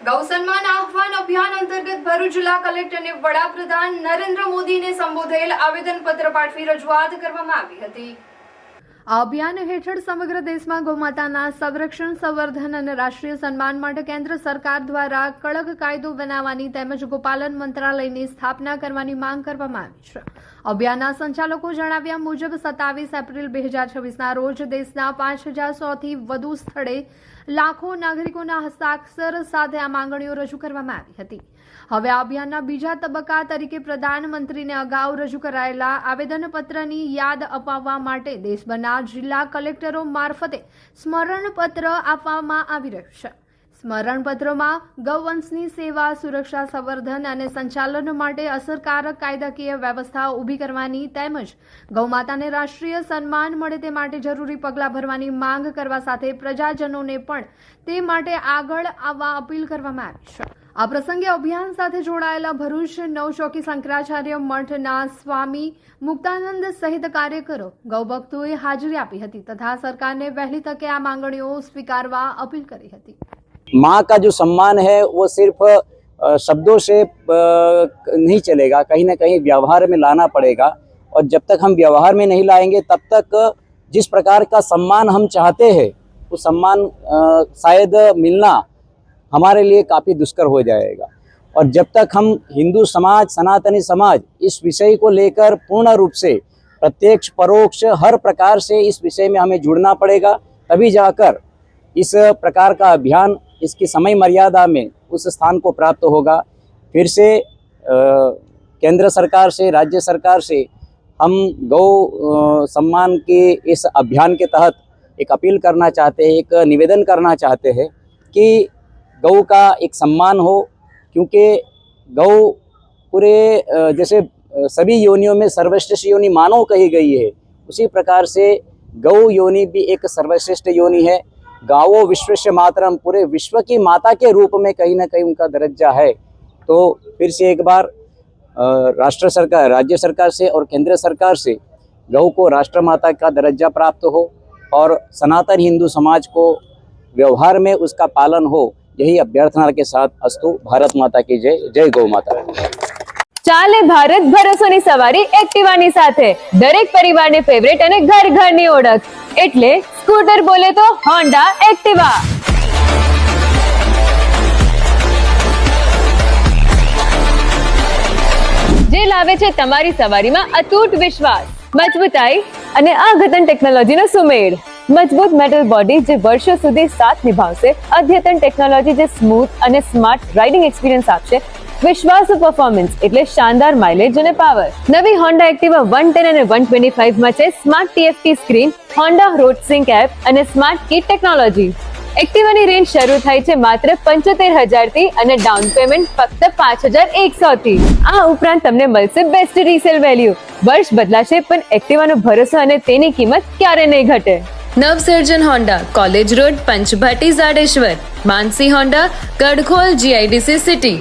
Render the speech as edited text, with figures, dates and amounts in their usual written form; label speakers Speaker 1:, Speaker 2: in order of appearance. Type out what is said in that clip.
Speaker 1: ગૌ સન્માન આહ્વાન અભિયાન અંતર્ગત ભરૂચ જિલ્લા કલેક્ટરને વડાપ્રધાન નરેન્દ્ર મોદીને સંબોધેલ આવેદનપત્ર પાઠવી રજૂઆત કરવામાં આવી હતી। આ અભિયાન હેઠળ સમગ્ર દેશમાં ગૌમાતાના સંરક્ષણ, સંવર્ધન અને રાષ્ટ્રીય સન્માન માટે કેન્દ્ર સરકાર દ્વારા કડક કાયદો બનાવવાની તેમજ ગોપાલન મંત્રાલયની સ્થાપના કરવાની માંગ કરવામાં આવી છે। અભિયાનના સંચાલકો જણાવ્યા મુજબ 27 એપ્રિલ 2026ના રોજ દેશના 5100થી વધુ સ્થળે લાખો નાગરિકોના હસ્તાક્ષર સાથે આ માંગણીઓ રજૂ કરવામાં આવી હતી। હવે આ અભિયાનના બીજા તબક્કા તરીકે પ્રધાનમંત્રીને અગાઉ રજૂ કરાયેલા આવેદનપત્રની યાદ અપાવવા માટે દેશભરના જિલ્લા કલેક્ટરો મારફતે સ્મરણપત્ર આપવામાં આવી રહ્યું છે। સ્મરણપત્રમાં ગૌવંશની સેવા, સુરક્ષા, સંવર્ધન અને સંચાલન માટે અસરકારક કાયદાકીય વ્યવસ્થા ઊભી કરવાની તેમજ ગૌમાતાને રાષ્ટ્રીય સન્માન મળે તે માટે જરૂરી પગલાં ભરવાની માંગ કરવા સાથે પ્રજાજનોને પણ તે માટે આગળ આવવા અપીલ કરવામાં આવી છે। આ પ્રસંગે અભિયાન સાથે જોડાયેલા ભરૂચ નવચોકી શંકરાચાર્ય મઠના સ્વામી મુક્તાનંદ સહિત કાર્યકરો, ગૌભક્તોએ હાજરી આપી હતી તથા સરકારને વહેલી તકે આ માંગણીઓ સ્વીકારવા અપીલ કરી હતી।
Speaker 2: माँ का जो सम्मान है वो सिर्फ शब्दों से नहीं चलेगा, कहीं ना कहीं व्यवहार में लाना पड़ेगा। और जब तक हम व्यवहार में नहीं लाएंगे तब तक जिस प्रकार का सम्मान हम चाहते हैं वो सम्मान शायद मिलना हमारे लिए काफ़ी दुष्कर हो जाएगा। और जब तक हम हिंदू समाज, सनातनी समाज इस विषय को लेकर पूर्ण रूप से प्रत्यक्ष परोक्ष हर प्रकार से इस विषय में हमें जुड़ना पड़ेगा, तभी जाकर इस प्रकार का अभियान इसकी समय मर्यादा में उस स्थान को प्राप्त होगा। फिर से केंद्र सरकार से, राज्य सरकार से हम गौ सम्मान के इस अभियान के तहत एक अपील करना चाहते हैं, एक निवेदन करना चाहते हैं कि गौ का एक सम्मान हो, क्योंकि गौ पूरे जैसे सभी योनियों में सर्वश्रेष्ठ योनि मानव कही गई है, उसी प्रकार से गौ योनि भी एक सर्वश्रेष्ठ योनि है। गावो विश्वस्य मातरम, पूरे विश्व की माता के रूप में कहीं ना कहीं उनका दर्जा है। तो फिर से एक बार राष्ट्र सरकार, राज्य सरकार से और केंद्र सरकार से गौ को राष्ट्र माता का दर्जा प्राप्त हो और सनातन हिंदू समाज को व्यवहार में उसका पालन हो, यही अभ्यर्थना के साथ अस्तु। भारत माता की जय। जय गौ माता।
Speaker 3: ચાલે ભારત ભરોસાની સવારી એક્ટિવાની સાથે દરેક પરિવારની ફેવરેટ અને ઘર ઘરની ઓળખ એટલે સ્કૂટર બોલે તો હોન્ડા એક્ટિવા। જે લાવે છે તમારી સવારીમાં અતૂટ વિશ્વાસ, મજબૂતાઈ અને અદ્યતન ટેકનોલોજીનો સુમેળ। મજબૂત મેટલ બોડી જે વર્ષો સુધી સાથ નિભાવશે, અદ્યતન ટેકનોલોજી જે સ્મૂથ અને સ્માર્ટ રાઇડિંગ એક્સપિરિયન્સ આપશે, વિશ્વાસુ પરફોર્મન્સ એટલે શાનદાર માઇલેજ અને પાવર। નવી હોન્ડા એક્ટિવા 110 અને 125 માં છે smart TFT screen, Honda road sync app અને સ્માર્ટ કીટ ટેકનોલોજી। એક્ટિવાની રેન્જ શરૂ થાય છે માત્ર 75,000 થી અને ડાઉન પેમેન્ટ ફક્ત 5,100 થી। આ ઉપરાંત તમને મળશે બેસ્ટ રીસેલ વેલ્યુ। વર્ષ બદલાશે પણ એક્ટિવાનો ભરોસો અને તેની કિંમત ક્યારે નહીં ઘટે। Navsarjan Honda, college road, Panchbhati, Zadeshwar. Mansi Honda, Gadkhol, GIDC city.